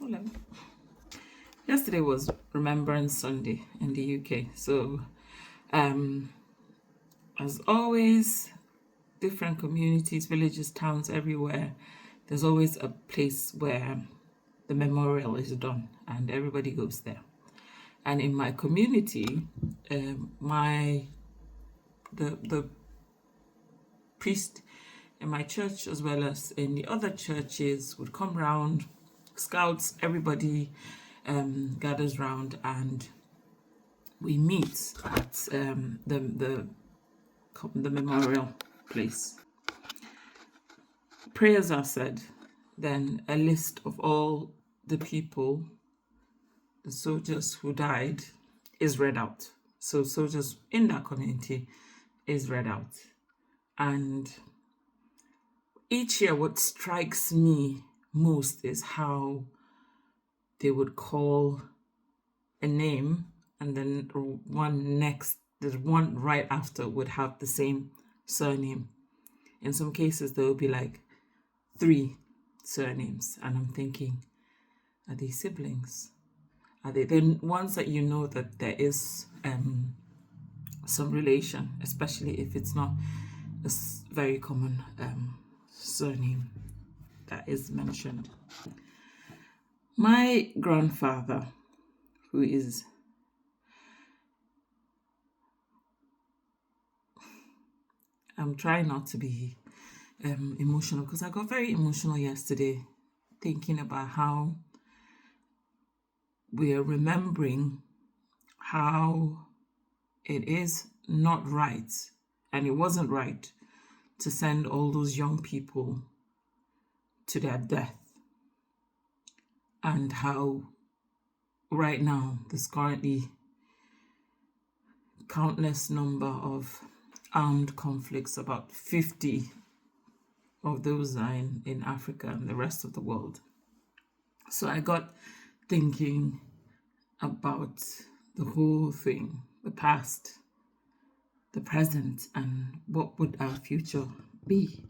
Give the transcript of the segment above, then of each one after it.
Hello. Yesterday was Remembrance Sunday in the UK. So, as always, different communities, villages, towns, everywhere, there's always a place where the memorial is done and everybody goes there. And in my community, the priest in my church as well as in the other churches would come round, scouts, everybody gathers round, and we meet at the memorial place. Prayers are said, then a list of all the people, the soldiers who died, is read out. So soldiers in that community is read out. And each year what strikes me most is how they would call a name, and then the one right after would have the same surname. In some cases, there will be like 3 surnames, and I'm thinking, are they siblings? Are they the ones that you know that there is some relation, especially if it's not a very common surname that is mentioned? My grandfather, who is I'm trying not to be emotional because I got very emotional yesterday thinking about how we are remembering how it is not right, and it wasn't right, to send all those young people to their death, and how right now there's currently countless number of armed conflicts. About 50 of those are in Africa and the rest of the world. So I got thinking about the whole thing, the past, the present, and what would our future be.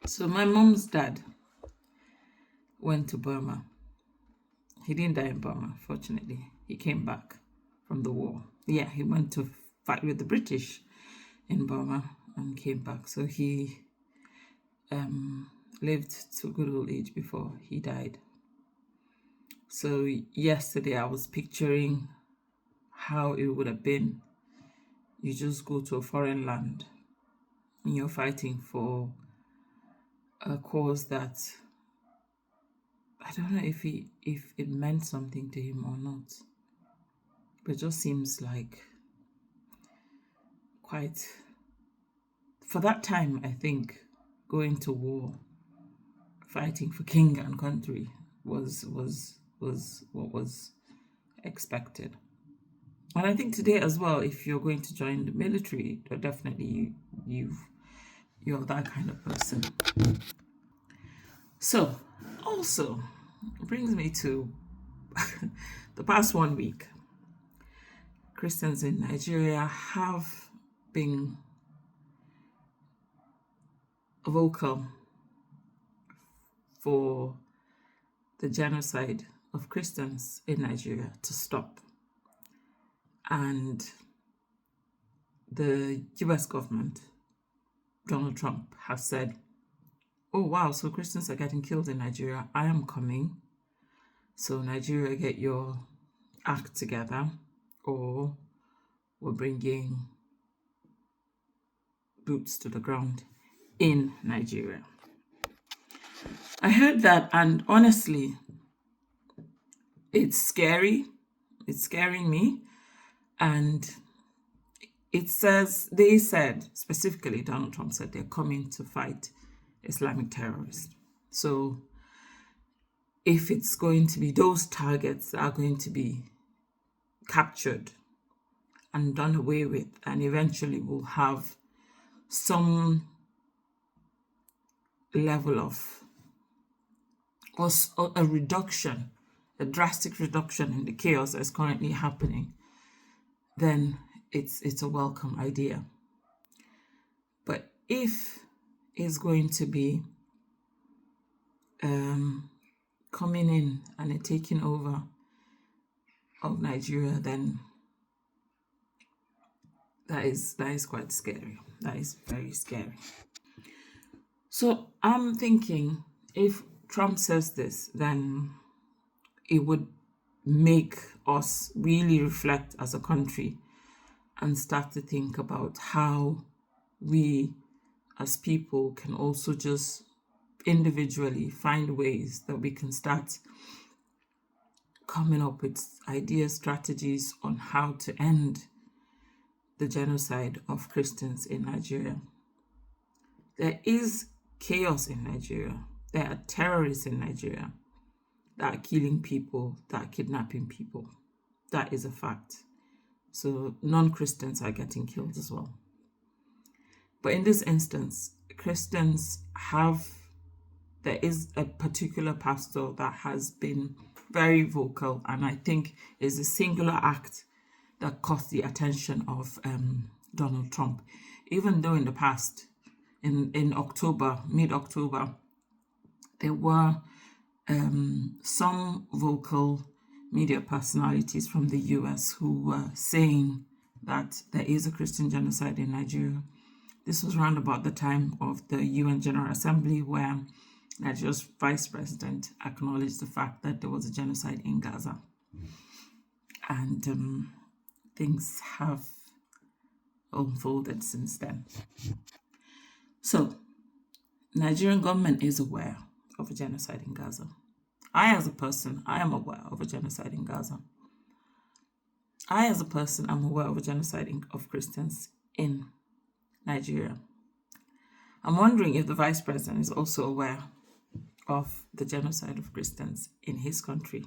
So my mom's dad went to Burma. He didn't die in Burma, fortunately. He came back from the war. Yeah, he went to fight with the British in Burma and came back. So he lived to a good old age before he died. So yesterday I was picturing how it would have been. You just go to a foreign land and you're fighting for a cause that I don't know if it meant something to him or not. But it just seems like quite, for that time, I think going to war, fighting for king and country was what was expected. And I think today as well, if you're going to join the military, definitely you're that kind of person. So also brings me to the past 1 week. Christians in Nigeria have been vocal for the genocide of Christians in Nigeria to stop. And the US government, Donald Trump, has said, oh wow, so Christians are getting killed in Nigeria. I am coming. So Nigeria, get your act together, or we're bringing boots to the ground in Nigeria. I heard that, and honestly, it's scary. It's scaring me. And they said, specifically, Donald Trump said they're coming to fight Islamic terrorists. So if it's going to be those targets that are going to be captured and done away with, and eventually we'll have some level of, or a reduction, a drastic reduction in the chaos that's currently happening, then it's a welcome idea. But if it's going to be coming in and a taking over of Nigeria, then that is quite scary. That is very scary. So I'm thinking if Trump says this, then it would make us really reflect as a country and start to think about how we as people can also just individually find ways that we can start coming up with ideas, strategies on how to end the genocide of Christians in Nigeria. There is chaos in Nigeria. There are terrorists in Nigeria that are killing people, that are kidnapping people. That is a fact. So non-Christians are getting killed as well. But in this instance, Christians there is a particular pastor that has been very vocal, and I think is a singular act that caught the attention of Donald Trump. Even though in the past, in October, mid-October, there were some vocal media personalities from the US who were saying that there is a Christian genocide in Nigeria. This was around about the time of the UN General Assembly, where Nigeria's vice president acknowledged the fact that there was a genocide in Gaza. And things have unfolded since then. So, Nigerian government is aware of a genocide in Gaza. I, as a person, I am aware of a genocide in Gaza. I, as a person, am aware of a genocide of Christians in Nigeria. I'm wondering if the vice president is also aware of the genocide of Christians in his country,